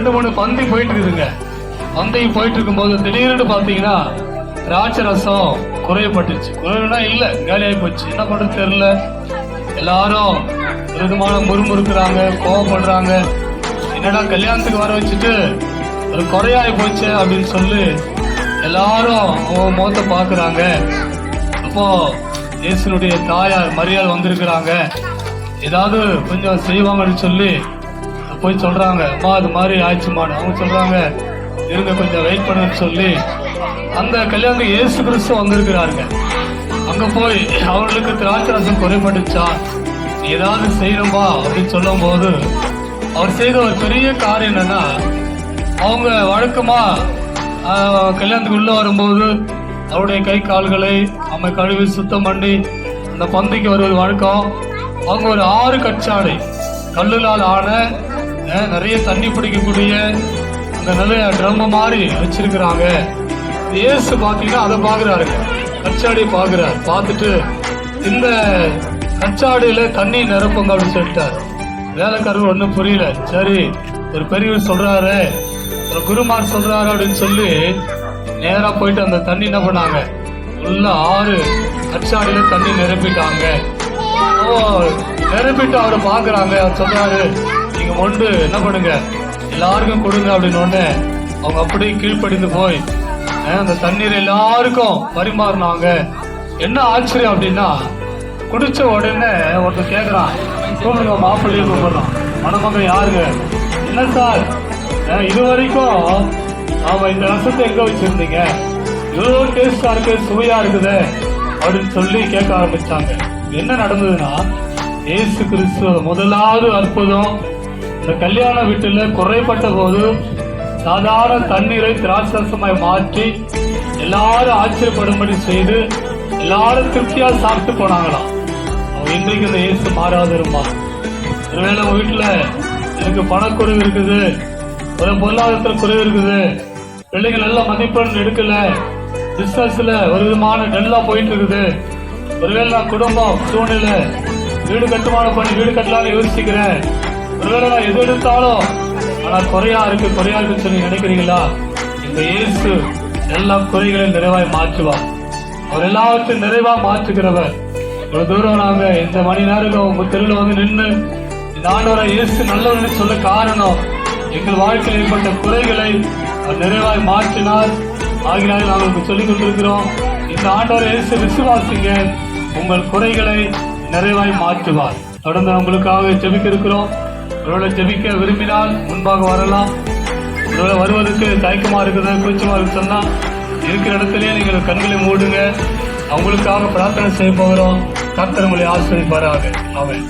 2-3 பந்தி போயிட்டு இருக்குதுங்க. பந்தி போயிட்டு இருக்கும்போது திடீர்னு பாத்தீங்கன்னா திராட்சை ரசம் குறையப்பட்டுச்சு. குறைவுனா இல்ல, காலியாகி போச்சு. என்ன பண்றது தெரியல. எல்லாரும் விதமான முறுமுறுக்குறாங்க, கோவப்படுறாங்க. என்னடா கல்யாணத்துக்கு வர வச்சுட்டு அது குறையாகி போச்சு அப்படின்னு சொல்லி எல்லாரும் அவன் முகத்தை பாக்குறாங்க. அப்போ இயேசுனுடைய தாயார் மரியாள் வந்திருக்கிறாங்க. ஏதாவது கொஞ்சம் செய்வாங்கன்னு சொல்லி போய் சொல்றாங்க. அம்மா அது மாதிரி ஆயிடுச்சுமான்னு. அவங்க சொல்றாங்க இருங்க கொஞ்சம் வெயிட் பண்ணுன்னு சொல்லி அந்த கல்யாணத்துக்கு இயேசு கிறிஸ்து வந்திருக்கிறாருங்க. அங்க போய் அவர்களுக்கு திராட்சை ரசம் குறைபட்டுச்சா, ஏதாவது செய்யணும்பா அப்படின்னு சொல்லும் போது அவர் செய்த ஒரு பெரிய காரியம் என்னன்னா, அவங்க வழக்கமா கல்யாணத்துக்கு உள்ள வரும்போது அவருடைய கை கால்களை அம்மை கழுவி சுத்தம் பண்ணி அந்த பந்திக்கு வருவது வழக்கம். அவங்க ஒரு 6 கச்சாடை கல்லுலால் ஆன நிறைய தண்ணி பிடிக்கக்கூடிய அந்த நிறைய ட்ரம் மாதிரி வச்சிருக்கிறாங்க. இயேசு பாத்தீங்கன்னா அதை பாக்குறாருங்க, கச்சாடியை பாக்குறாரு. பார்த்துட்டு இந்த கச்சாடியில தண்ணி நிரப்புங்க அப்படின்னு சொல்லிட்டாரு. வேலைக்காரர் ஒன்றும் புரியல. சரி ஒரு பெரியவர் சொல்றாரு, ஒரு குருமார் சொல்றாரு அப்படின்னு சொல்லி நேரா போயிட்டு அந்த தண்ணி என்ன பண்ணாங்க, உள்ள 6 கச்சாடியில தண்ணி நிரப்பிட்டாங்க. நிரப்பிட்டு அவரை பாக்குறாங்க. அவர் சொல்றாரு நீங்க மொண்டு என்ன பண்ணுங்க எல்லாருக்கும் கொடுங்க அப்படின்னு ஒண்ணு அவங்க அப்படியே கீழ்ப்படிந்து போய் அந்த தண்ணீர் எல்லாருக்கும் பரிமாறினாங்க. என்ன ஆச்சரியம் அப்படின்னா, குடிச்ச உடனே ஒருத்தர் கேட்கறான், கூப்பிடுங்க மாப்பிள்ளையே கூப்பிடுறான், மணமகன் யாருங்க? என்ன சார் இது வரைக்கும் ஆமா இந்த ரசத்தை எங்க வச்சிருந்தீங்க, இவ்வளோ டேஸ்டா இருக்கு, சுவையா இருக்குது அப்படின்னு சொல்லி கேட்க ஆரம்பிச்சாங்க. என்ன நடந்ததுன்னா, இயேசு கிறிஸ்து முதலாவது அற்புதம் இந்த கல்யாண வீட்டுல குறைப்பட்ட போது சாதாரண தண்ணீரை திராட்சரசமாய் மாற்றி எல்லாரும் ஆச்சரியப்படும்படி செய்து எல்லாரும் திருப்தியா சாப்பிட்டு போனாங்களாம். இன்றைக்கு இந்த இயேசு மாறாதிருமா. ஒருவேளை உங்க வீட்டுல எனக்கு பணக்குறைவு இருக்குது, ஒரு பொருளாதாரத்துல குறைவு இருக்குது, பிள்ளைங்க நல்ல மதிப்பெண் எடுக்கல, பிசினஸ்ல ஒரு விதமான டல்லா போயிட்டு இருக்குது, ஒருவேளை நான் குடும்பம் சூழ்நிலை வீடு கட்டுமானம் பண்ணி வீடு கட்டலாம்னு யோசிக்கிறேன், ஒருவேளை நான் எது எடுத்தாலும் ஆனா குறையா இருக்குன்னு சொல்லி நினைக்கிறீங்களா? இந்த இயேசு எல்லா குறைகளையும் நிறைவாய் மாற்றுவார். அவர் எல்லாவற்றையும் நிறைவா மாற்றுகிறவர். ஒரு தூரம் நாங்க இந்த மணி நேரம் உங்க தெருவில் வந்து நின்று இந்த ஆண்டவரை இயேசு நல்லவர்னு சொல்ல காரணம், எங்கள் வாழ்க்கையில் ஏற்பட்ட குறைகளை நிறைவாய் மாற்றினார். ஆகினாலும் நாங்கள் சொல்லிக் கொண்டிருக்கிறோம், இந்த ஆண்டவரை இயேசு விசுவாசிங்க, உங்கள் குறைகளை நிறைவாய் மாற்றுவார். தொடர்ந்து உங்களுக்காக ஜெபிக்க இருக்கிறோம். ஒருவேளை ஜெபிக்க விரும்பினால் முன்பாக வரலாம். ஒருவேளை வருவதற்கு தயக்கமா இருக்குது, கூச்சமா இருக்கு சொன்னா இருக்கிற இடத்திலேயே நீங்கள் கண்களை மூடுங்க. அவங்களுக்காக பிரார்த்தனை செய்ய போகிறோம். கர்த்தர் உங்களை ஆசீர்வதிப்பாராக. ஆமென்.